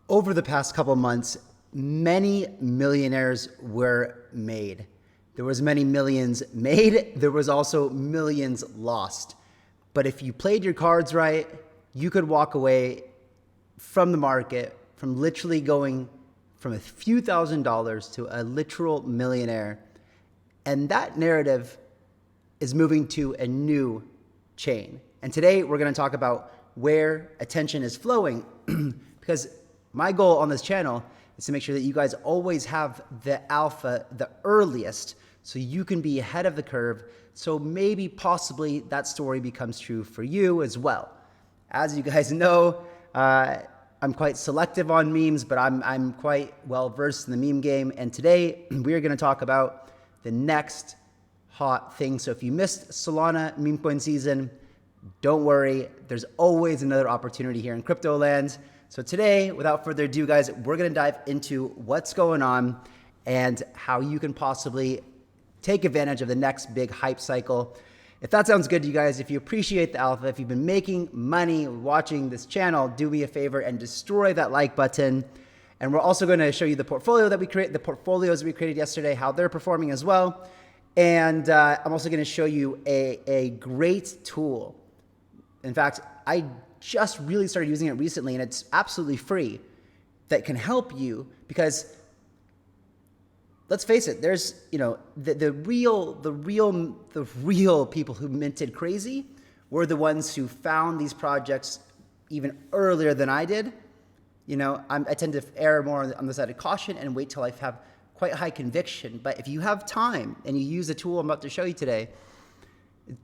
Over the past couple months, many millionaires were made. There was many millions made. There was also millions lost. But if you played your cards right, you could walk away from the market, from literally going from a few $1,000s to a literal millionaire. And that narrative is moving to a new chain. And today we're going to talk about where attention is flowing because my goal on this channel is to make sure that you guys always have the alpha the earliest so you can be ahead of the curve. So maybe possibly that story becomes true for you as well. As you guys know, I'm quite selective on memes, but I'm quite well versed in the meme game. And today we're going to talk about the next hot thing. So if you missed Solana meme coin season, don't worry. There's always another opportunity here in crypto land. So today, without further ado, guys, we're going to dive into what's going on and how you can possibly take advantage of the next big hype cycle. If that sounds good to you guys, if you appreciate the alpha, if you've been making money watching this channel, do me a favor and destroy that like button. And we're also going to show you the portfolios that we created yesterday, how they're performing as well. And I'm also going to show you a great tool. In fact, I just really started using it recently, and it's absolutely free, that can help you because let's face it, there's, the real people who minted crazy were the ones who found these projects even earlier than I did. I tend to err more on the side of caution and wait till I have quite high conviction. But if you have time and you use the tool I'm about to show you today,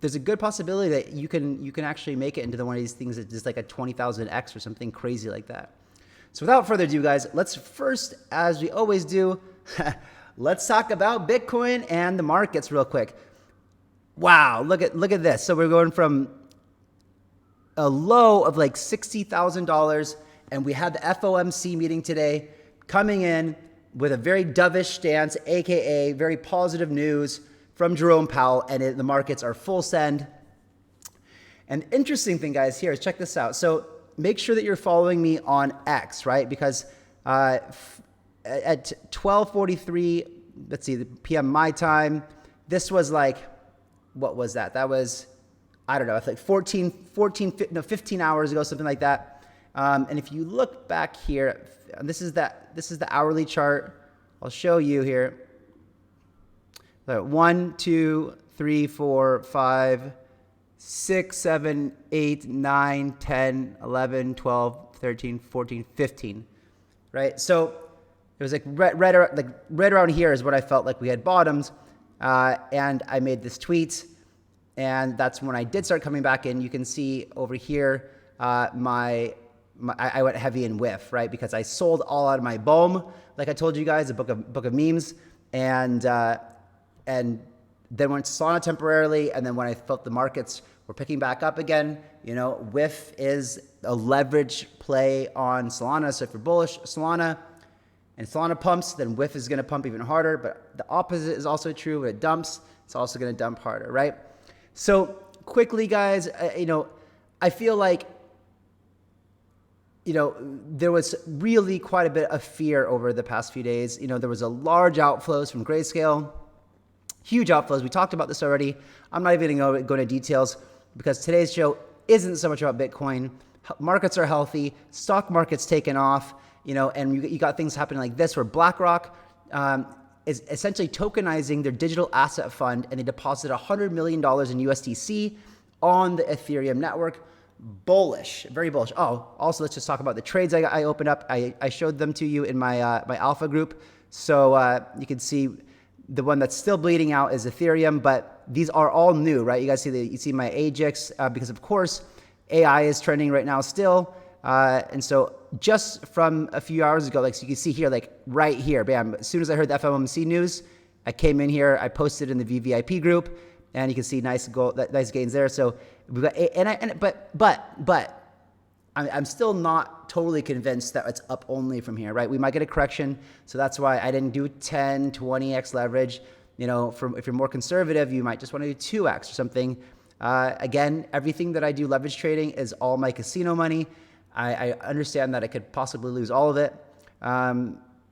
there's a good possibility that you can actually make it into one of these things that's just like a 20,000x or something crazy like that. So without further ado, guys, let's first, as we always do, let's talk about Bitcoin and the markets real quick. Wow, look at this. So we're going from a low of like $60,000, and we had the FOMC meeting today coming in with a very dovish stance, aka very positive news from Jerome Powell, and the markets are full send. And the interesting thing, guys, here is check this out. So make sure that you're following me on X, right? Because at 12:43, let's see, the PM my time, this was like, what was that? That was, I don't know, it's like 15 hours ago, something like that. And if you look back here, this is the hourly chart. I'll show you here. 1, 2, 3, 4, 5, 6, 7, 8, 9, 10, 11, 12, 13, 14, 15, right? So it was like right around here is what I felt like we had bottoms. And I made this tweet, and that's when I did start coming back in. You can see over here, I went heavy in whiff, right? Because I sold all out of my BOEM, like I told you guys, a book of memes, and then went to Solana temporarily, and then when I felt the markets were picking back up again, whiff is a leverage play on Solana. So if you're bullish Solana and Solana pumps, then whiff is going to pump even harder. But the opposite is also true. When it dumps, it's also going to dump harder, right? So quickly, guys, I feel like there was really quite a bit of fear over the past few days. There was a large outflows from Grayscale. Huge outflows. We talked about this already. I'm not even going to go into details because today's show isn't so much about Bitcoin. Markets are healthy. Stock market's taken off, and you got things happening like this where Blackrock is essentially tokenizing their digital asset fund, and they deposited $100 million in USDC on the Ethereum network. Bullish, very bullish. Oh, also let's just talk about the trades I opened up. I showed them to you in my alpha group. So you can see the one that's still bleeding out is Ethereum, but these are all new, right? You guys see my AJAX because of course AI is trending right now still. And so just from a few hours ago, so you can see here, right here, bam, as soon as I heard the FOMC news, I came in here, I posted in the VVIP group, and you can see nice gains there. So we've got, but I'm still not totally convinced that it's up only from here, right? We might get a correction. So that's why I didn't do 10, 20x leverage. If you're more conservative, you might just want to do 2x or something. Again, everything that I do leverage trading is all my casino money. I understand that I could possibly lose all of it.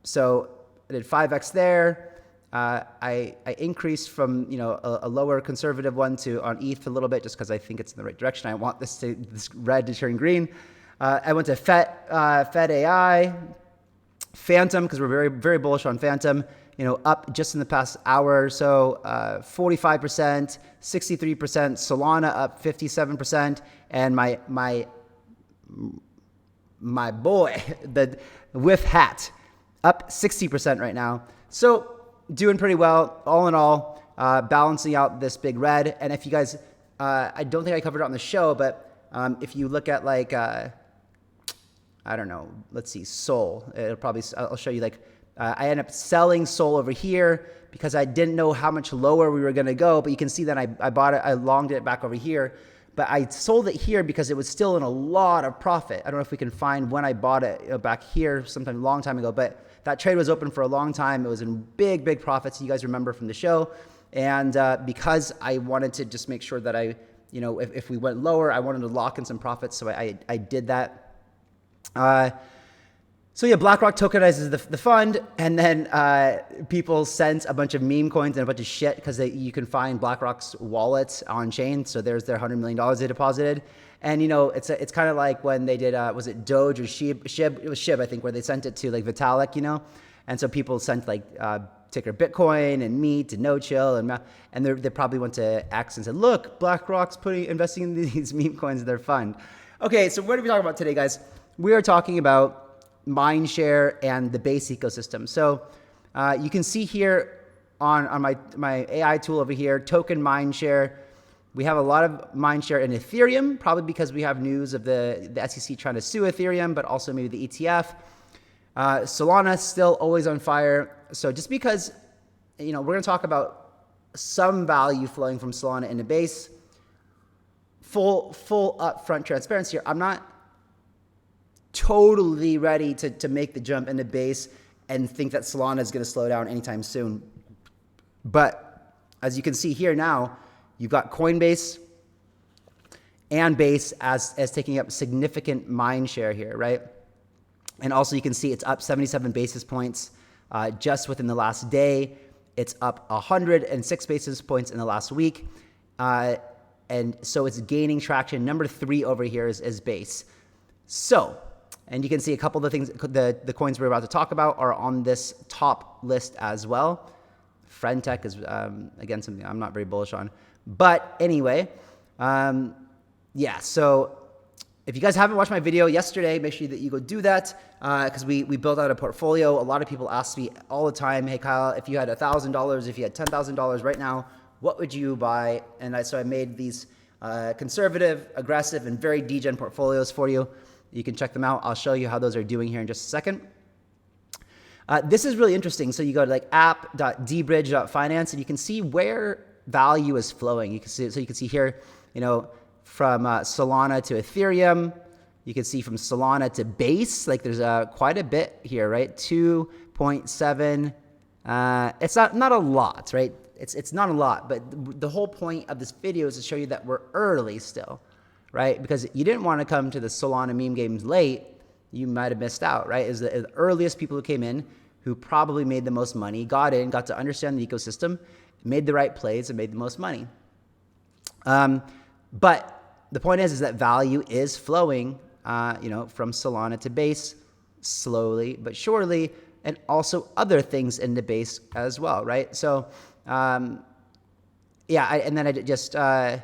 So I did 5x there. I increased from a lower conservative one to on ETH a little bit just because I think it's in the right direction. I want this red to turn green. I went to Fed AI, Phantom, because we're very, very bullish on Phantom. Up just in the past hour or so, 45%, 63%. Solana up 57%, and my boy, the Dogwifhat, up 60% right now. So doing pretty well, all in all, balancing out this big red. And if you guys, I don't think I covered it on the show, but if you look at like, I don't know, let's see, Sol, I'll show you like, I ended up selling Sol over here because I didn't know how much lower we were going to go, but you can see that I bought it, I longed it back over here, but I sold it here because it was still in a lot of profit. I don't know if we can find when I bought it back here sometime a long time ago, but that trade was open for a long time. It was in big, big profits. You guys remember from the show. And because I wanted to just make sure that if we went lower, I wanted to lock in some profits. So I did that. So yeah, Blackrock tokenizes the fund, and then people sent a bunch of meme coins and a bunch of shit because you can find Blackrock's wallet on chain. So there's their $100 million they deposited. And it's kind of like when they did was it Doge or Shib? It was Shib, I think, where they sent it to like Vitalik, and so people sent like ticker Bitcoin and Meat and No Chill and they probably went to X and said, look, BlackRock's investing in these meme coins in their fund. Okay, so what are we talking about today, guys? We are talking about Mindshare and the Base ecosystem. So you can see here on my AI tool over here, token Mindshare. We have a lot of Mindshare in Ethereum, probably because we have news of the SEC trying to sue Ethereum, but also maybe the ETF. Solana still always on fire. So just because, we're going to talk about some value flowing from Solana into Base, full upfront transparency here. I'm not totally ready to make the jump into Base and think that Solana is going to slow down anytime soon. But as you can see here now, you've got Coinbase and Base as taking up significant mind share here, right? And also you can see it's up 77 basis points just within the last day. It's up 106 basis points in the last week. And so it's gaining traction. Number 3 over here is Base. So, and you can see a couple of the things, the coins we're about to talk about are on this top list as well. Friendtech is, again, something I'm not very bullish on. But anyway, yeah, so if you guys haven't watched my video yesterday, make sure that you go do that because we built out a portfolio. A lot of people ask me all the time, hey, Kyle, if you had $1,000, if you had $10,000 right now, what would you buy? And so I made these conservative, aggressive, and very degen portfolios for you. You can check them out. I'll show you how those are doing here in just a second. This is really interesting. So you go to like app.dbridge.finance and you can see where value is flowing. You can see, so you can see here, from Solana to Ethereum. You can see from Solana to Base, like there's quite a bit here, right? 2.7. It's not a lot, right? It's not a lot, but the whole point of this video is to show you that we're early still, right? Because you didn't want to come to the Solana meme games late, you might have missed out, right? Is the earliest people who came in, who probably made the most money, got in, got to understand the ecosystem, made the right plays, and made the most money. But the point is that value is flowing, from Solana to Base, slowly but surely, and also other things in the Base as well, right? So, and then I just, as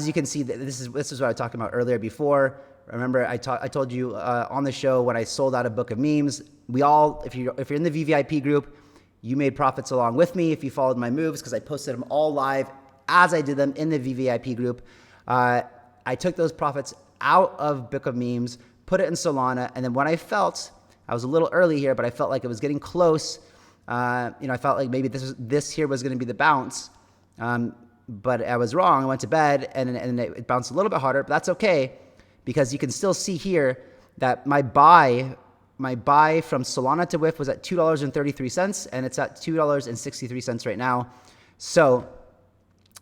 you can see, this is what I talked about earlier before. Remember, I told you on the show when I sold out a book of memes. We all, if you're in the VVIP group, you made profits along with me if you followed my moves because I posted them all live as I did them in the VVIP group. I took those profits out of book of memes, put it in Solana, and then when I was a little early here, but I felt like it was getting close. I felt like maybe this here was going to be the bounce, but I was wrong. I went to bed and it bounced a little bit harder, but that's okay because you can still see here that my buy from Solana to WIF was at $2.33 and it's at $2.63 right now. So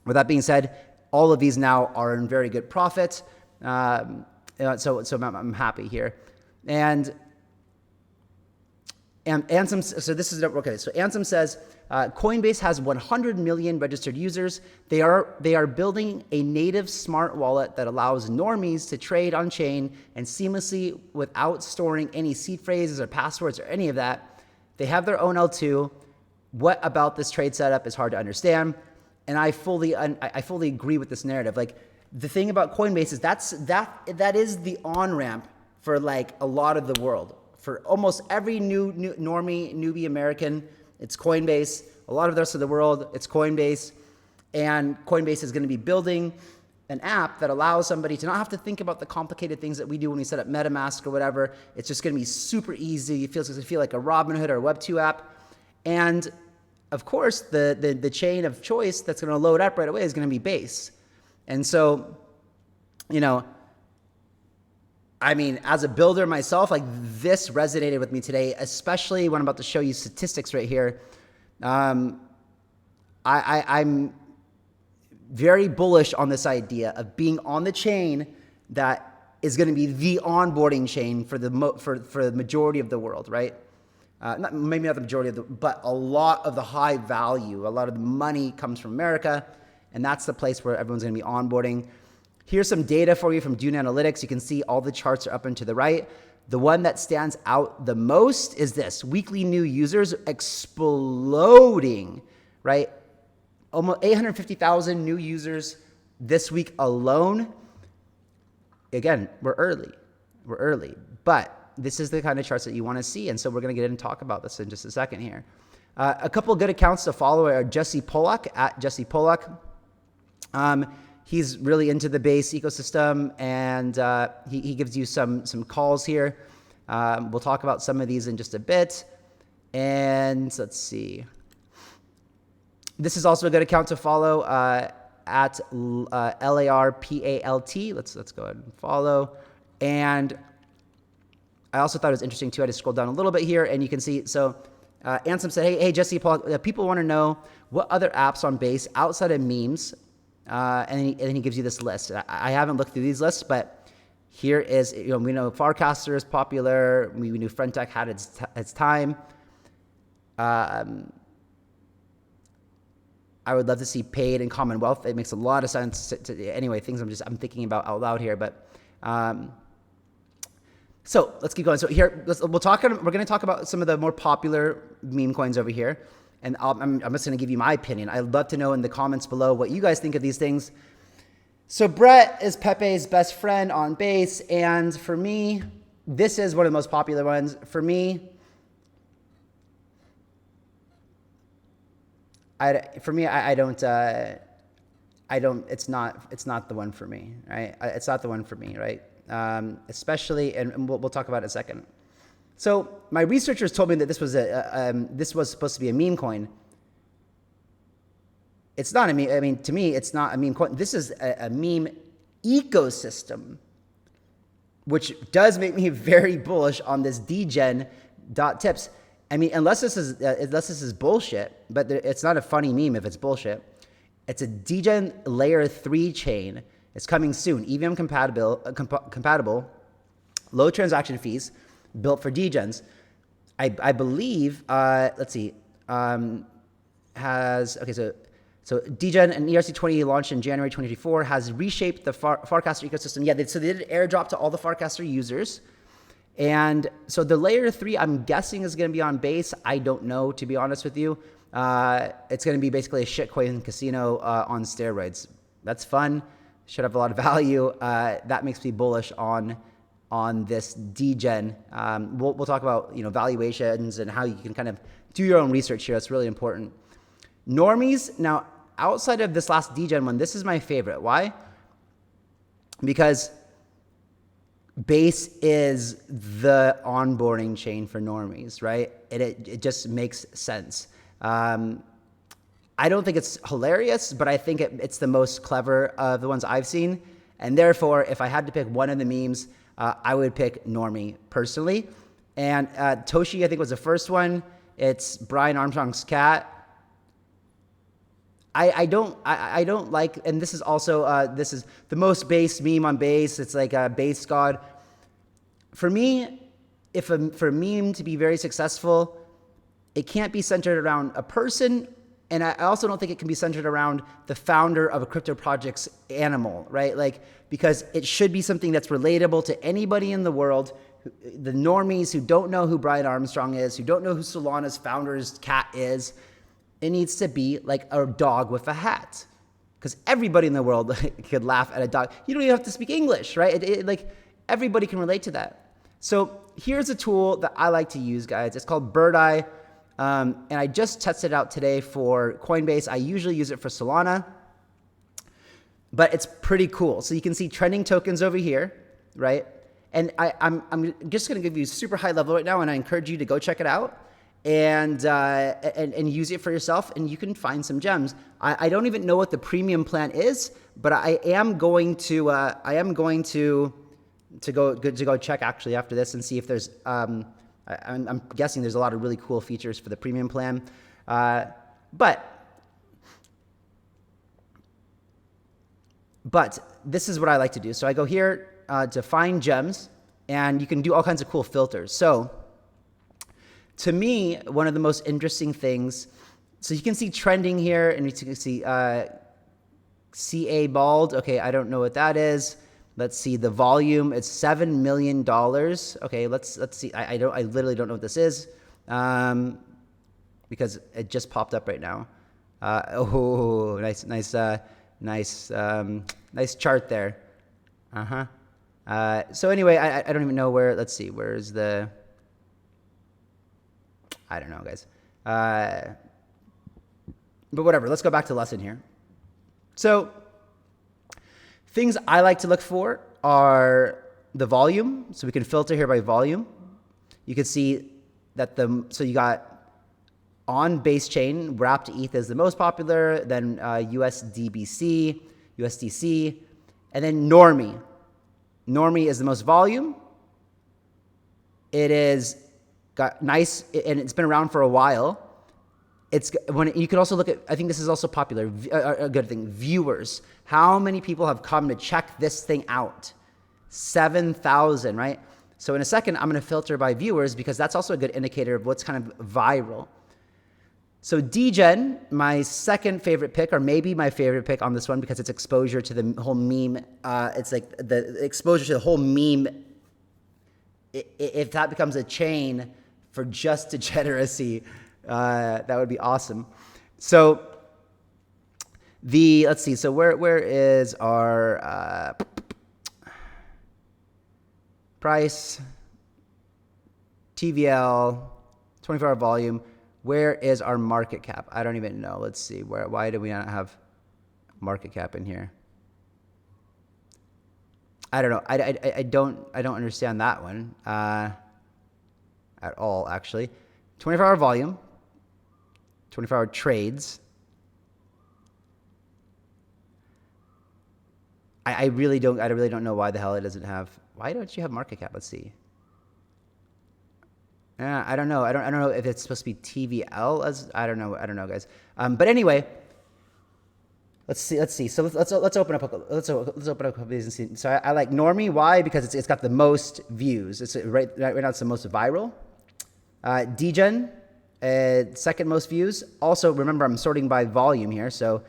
with that being said, all of these now are in very good profit. So I'm happy here. And Ansem, so this is, okay, so Ansem says, Coinbase has 100 million registered users. They are building a native smart wallet that allows normies to trade on chain and seamlessly without storing any seed phrases or passwords or any of that. They have their own L2. What about this trade setup is hard to understand. And I fully agree with this narrative. Like, the thing about Coinbase is that is the on-ramp for like a lot of the world. For almost every newbie American, it's Coinbase. A lot of the rest of the world, it's Coinbase. And Coinbase is going to be building an app that allows somebody to not have to think about the complicated things that we do when we set up MetaMask or whatever. It's just going to be super easy. It feels like a Robinhood or a Web2 app. And of course, the chain of choice that's going to load up right away is going to be Base. And so, I mean, as a builder myself, like, this resonated with me today, especially when I'm about to show you statistics right here. I'm very bullish on this idea of being on the chain that is going to be the onboarding chain for the majority of the world, right? Maybe not the majority but a lot of the high value, a lot of the money comes from America, and that's the place where everyone's going to be onboarding. Here's some data for you from Dune Analytics. You can see all the charts are up and to the right. The one that stands out the most is this: weekly new users exploding, right? Almost 850,000 new users this week alone. Again, we're early, but this is the kind of charts that you want to see. And so we're going to get in and talk about this in just a second here. A couple of good accounts to follow are Jesse Polak, at Jesse Polak. He's really into the Base ecosystem, and he gives you some calls here. We'll talk about some of these in just a bit. And let's see. This is also a good account to follow, at LARPALT. Let's go ahead and follow. And I also thought it was interesting too. I just scrolled down a little bit here, and you can see. So Ansem said, "Hey Jesse, Polak, people want to know what other apps on Base outside of memes." And he gives you this list. I haven't looked through these lists, but here is, we know Farcaster is popular. We knew Frentech had its time. I would love to see Paid and Commonwealth. It makes a lot of sense. Anyway, things I'm thinking about out loud here. But so let's keep going. So here, we're going to talk about some of the more popular meme coins over here. And I'm just going to give you my opinion. I'd love to know in the comments below what you guys think of these things. So Brett is Pepe's best friend on Base. And for me, this is one of the most popular ones. For me, I don't, it's not the one for me, right? It's not the one for me, right? Especially, and we'll talk about it in a second. So my researchers told me that this was supposed to be a meme coin. It's not a meme. I mean, to me, it's not a meme coin. This is a meme ecosystem, which does make me very bullish on this Degen.tips. I mean, unless this is bullshit, but it's not a funny meme if it's bullshit. It's a Degen layer 3 chain. It's coming soon. EVM compatible, low transaction fees, built for Degens. I believe, let's see, so Degen and ERC20 launched in January 2024 has reshaped the Farcaster ecosystem. Yeah, so they did an airdrop to all the Farcaster users. And so the layer 3, I'm guessing, is going to be on Base. I don't know, to be honest with you. It's going to be basically a shitcoin casino on steroids. That's fun. Should have a lot of value. That makes me bullish on this Degen. We'll talk about valuations and how you can kind of do your own research here. That's really important. Normies, now outside of this last Degen one, this is my favorite. Why? Because Base is the onboarding chain for normies, right? It just makes sense. I don't think it's hilarious, but I think it's the most clever of the ones I've seen. And therefore, if I had to pick one of the memes, I would pick Normie personally. And Toshi, I think, was the first one. It's Brian Armstrong's cat. I don't like, and this is also, this is the most based meme on base. It's like a base god. For me, for a meme to be very successful, it can't be centered around a person. And I also don't think it can be centered around the founder of a crypto project's animal, right? Like, because it should be something that's relatable to anybody in the world. The normies who don't know who Brian Armstrong is, who don't know who Solana's founder's cat is, it needs to be like a dog with a hat. Because everybody in the world could laugh at a dog. You don't even have to speak English, right? Like, everybody can relate to that. So here's a tool that I like to use, guys. It's called Bird Eye. And I just tested it out today for Coinbase. I usually use it for Solana, but it's pretty cool. So you can see trending tokens over here, right? And I'm just going to give you super high level right now, and I encourage you to go check it out and use it for yourself, and you can find some gems. I don't even know what the premium plan is, but I am going to go check actually after this and see if there's I'm guessing there's a lot of really cool features for the premium plan, but this is what I like to do. So I go here to find gems, and you can do all kinds of cool filters. So to me, one of the most interesting things, so you can see trending here, and you can see CA Bald. Okay, I don't know what that is. Let's see the volume. It's $7 million. Okay, let's see. I literally don't know what this is, because it just popped up right now. Oh, nice chart there. So anyway, I don't even know where. Let's see. Where's the? I don't know, guys. But whatever. Let's go back to the lesson here. So things I like to look for are the volume. So we can filter here by volume. You can see that so you got on base chain, wrapped ETH is the most popular, then USDBC, USDC, and then Normie. Normie is the most volume. It is got nice, and it's been around for a while. You can also look at, I think this is also popular, a good thing, viewers. How many people have come to check this thing out? 7,000, right? So in a second, I'm going to filter by viewers, because that's also a good indicator of what's kind of viral. So Degen, my second favorite pick, or maybe my favorite pick on this one, because it's exposure to the whole meme. It's like the exposure to the whole meme. If that becomes a chain for just degeneracy, that would be awesome. So let's see. So where is our price, TVL, 24-hour volume? Where is our market cap? I don't even know. Let's see. Why do we not have market cap in here? I don't know. I don't understand that one at all, actually. 24-hour volume, 24-hour trades. I really don't know why the hell it doesn't have. Why don't you have market cap? Let's see. I don't know. I don't know if it's supposed to be TVL as I don't know, guys. But anyway, let's see. So let's open up a of these and see. So I like Normie. Why? Because it's got the most views. It's right now it's the most viral. Degen, second most views. Also, remember I'm sorting by volume here. So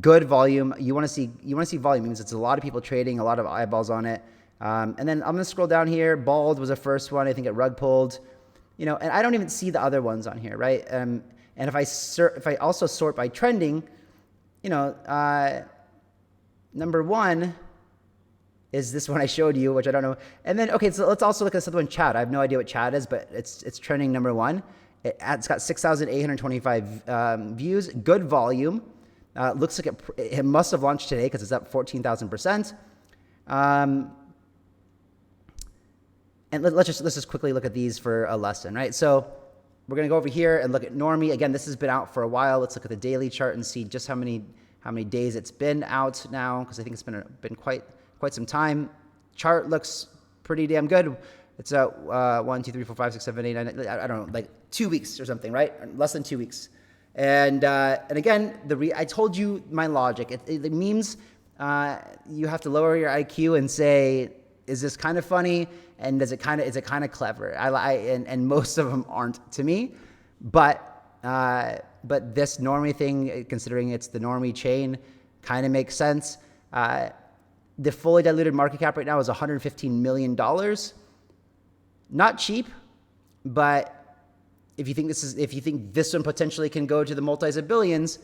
good volume. You want to see volume, means it's a lot of people trading, a lot of eyeballs on it. And then I'm going to scroll down here. Bald was the first one. I think it rug pulled, and I don't even see the other ones on here, right? And if I also sort by trending, number one is this one I showed you, which I don't know. And then, okay, so let's also look at this other one, Chat. I have no idea what Chat is, but it's trending number one. It's got 6,825 views, good volume. Looks like it must have launched today because it's up 14,000%. And let's just quickly look at these for a lesson, right? So we're gonna go over here and look at Normie. Again, this has been out for a while. Let's look at the daily chart and see just how many days it's been out now, because I think it's been quite some time. Chart looks pretty damn good. It's 1, 2, 3, 4, 5, 6, 7, 8, 9. I don't know, like 2 weeks or something, right? Less than 2 weeks. And again, I told you my logic. The memes, you have to lower your IQ and say, is this kind of funny? And is it kind of clever? And most of them aren't to me, but this Normie thing, considering it's the Normie chain, kind of makes sense. The fully diluted market cap right now is $115 million. Not cheap, but if you think this one potentially can go to the multis of billions,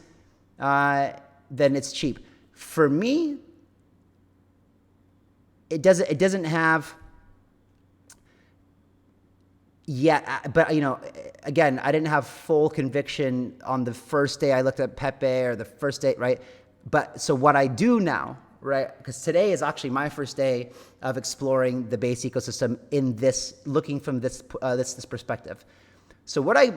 then it's cheap. For me, it doesn't have yet, but again, I didn't have full conviction on the first day I looked at Pepe or the first day, right? But so what I do now, right? Because today is actually my first day of exploring the base ecosystem looking from this perspective. So what I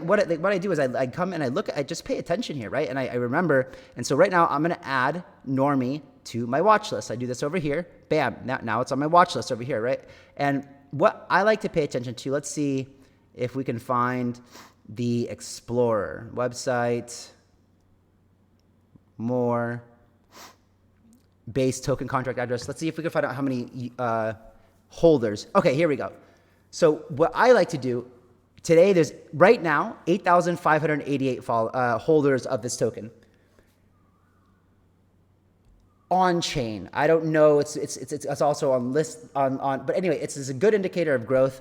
do is I come and I just pay attention here, right? And I remember, and so right now I'm going to add Normie to my watch list. I do this over here, bam, now it's on my watch list over here, right? And what I like to pay attention to, let's see if we can find the Explorer website, more, base token contract address. Let's see if we can find out how many holders. Okay, here we go. So what I like to do, today there's right now 8,588 holders of this token. On chain, I don't know. It's also on list but anyway, it's a good indicator of growth.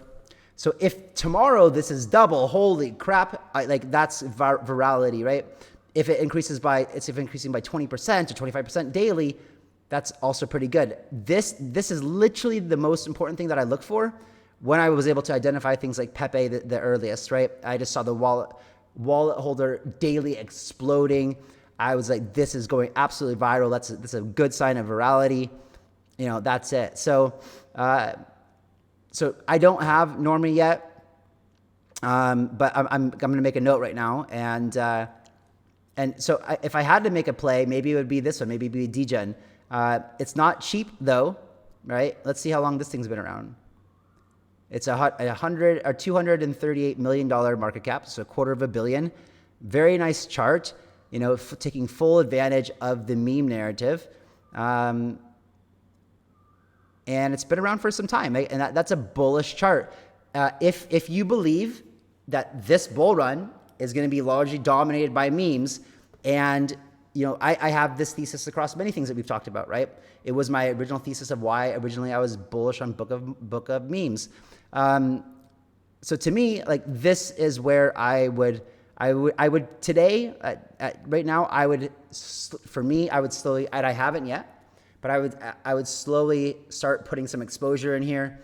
So if tomorrow this is double, holy crap! That's virality, right? If it increases increasing by 20% or 25% daily, that's also pretty good. This is literally the most important thing that I look for when I was able to identify things like Pepe the earliest, right? I just saw the wallet holder daily exploding. I was like, this is going absolutely viral. That's a good sign of virality. That's it. So I don't have Normie yet, but I'm going to make a note right now. And so if I had to make a play, maybe it would be this one. Maybe it would be Degen. It's not cheap though, right? Let's see how long this thing's been around. It's $238 million market cap, so $250 million. Very nice chart. Taking full advantage of the meme narrative. And it's been around for some time, right? And that's a bullish chart. If you believe that this bull run is going to be largely dominated by memes, and I have this thesis across many things that we've talked about, right? It was my original thesis of why originally I was bullish on book of memes. So to me, this is where I would today, right now, I would slowly, and I haven't yet, but I would slowly start putting some exposure in here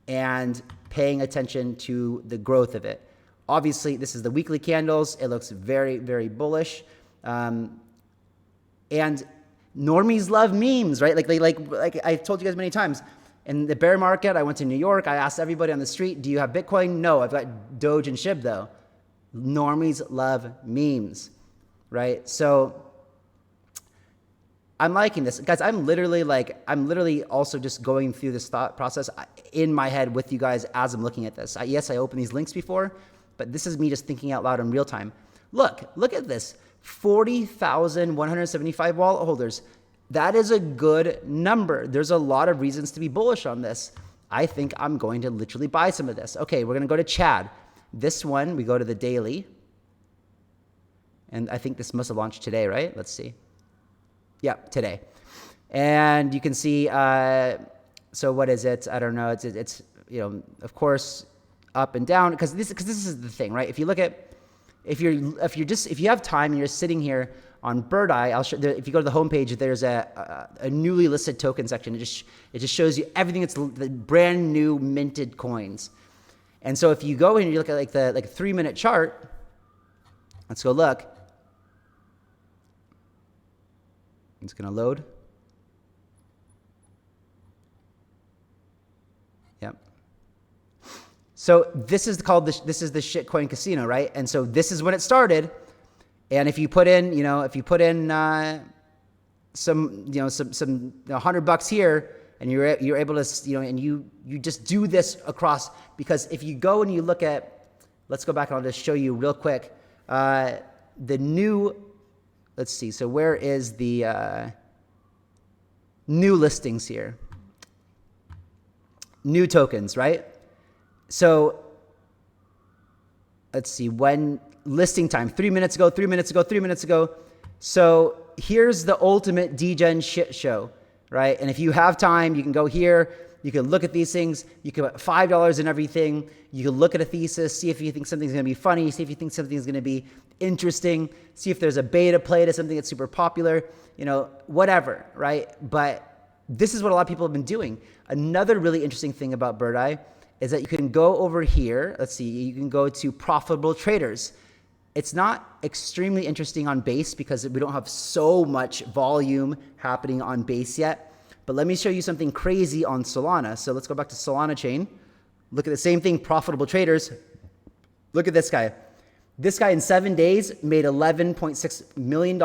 and paying attention to the growth of it. Obviously, this is the weekly candles. It looks very, very bullish. And normies love memes, right? Like I've told you guys many times. In the bear market, I went to New York. I asked everybody on the street, do you have Bitcoin? No, I've got Doge and SHIB though. Normies love memes, right? So I'm liking this. Guys, I'm literally also just going through this thought process in my head with you guys as I'm looking at this. Yes, I opened these links before, but this is me just thinking out loud in real time. Look at this. 40,175 wallet holders. That is a good number. There's a lot of reasons to be bullish on this. I think I'm going to literally buy some of this. Okay, we're going to go to Chad. This one, we go to the daily. And I think this must have launched today, right? Let's see. Yeah, today. And you can see, so what is it? I don't know. It's of course, up and down. Because this is the thing, right? If you look at, if you have time and you're sitting here on Bird Eye, if you go to the homepage, there's a newly listed token section. It just shows you everything that's the brand new minted coins. And so if you go in and you look at a 3-minute chart, let's go look. It's going to load. Yep. So this is the shitcoin casino, right? And so this is when it started. And if you put in, some $100 here, and you're able to, and you just do this across, because if you go and you look at, let's go back and I'll just show you real quick. the new, let's see. So where is the new listings here? New tokens, right? So let's see, when listing time, 3 minutes ago, 3 minutes ago, 3 minutes ago. So here's the ultimate Degen shit show, right? And if you have time, you can go here. You can look at these things. You can put $5 in everything. You can look at a thesis, see if you think something's going to be funny, see if you think something's going to be interesting, see if there's a beta play to something that's super popular, you know, whatever, right? But this is what a lot of people have been doing. Another really interesting thing about Bird Eye is that you can go over here. Let's see, you can go to profitable traders. It's not extremely interesting on base because we don't have so much volume happening on base yet. But let me show you something crazy on Solana. So let's go back to Solana chain. Look at the same thing, profitable traders. Look at this guy. This guy in 7 days made $11.6 million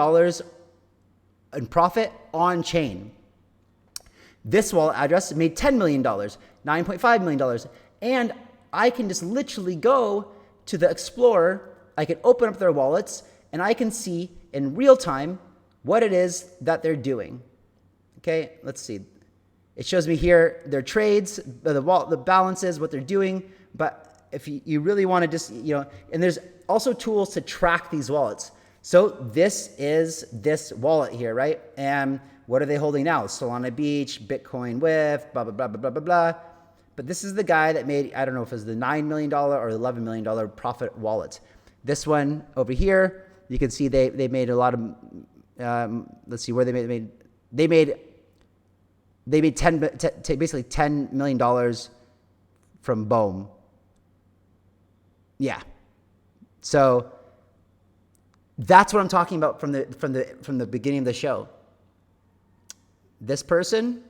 in profit on chain. This wallet address made $10 million, $9.5 million. And I can just literally go to the Explorer. I can open up their wallets and I can see in real time what it is that they're doing. Okay, let's see. It shows me here their trades, the balances, what they're doing. But if you really want to just, you know, and there's also tools to track these wallets. So this is this wallet here, right? And what are they holding now? Solana Beach, Bitcoin with, blah, blah, blah, blah, blah, blah, blah. But this is the guy that made, I don't know if it was the $9 million or $11 million profit wallet. This one over here, you can see they made a lot of, let's see where they made basically $10 million from Bohm. Yeah. So that's what I'm talking about from the beginning of the show. This person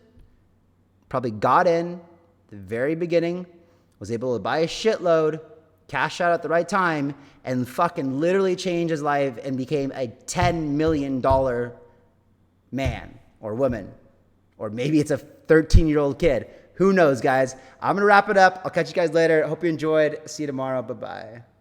probably got in the very beginning, was able to buy a shitload, cash out at the right time, and fucking literally changed his life and became a $10 million man or woman. Or maybe it's a 13-year-old kid. Who knows, guys? I'm going to wrap it up. I'll catch you guys later. Hope you enjoyed. See you tomorrow. Bye-bye.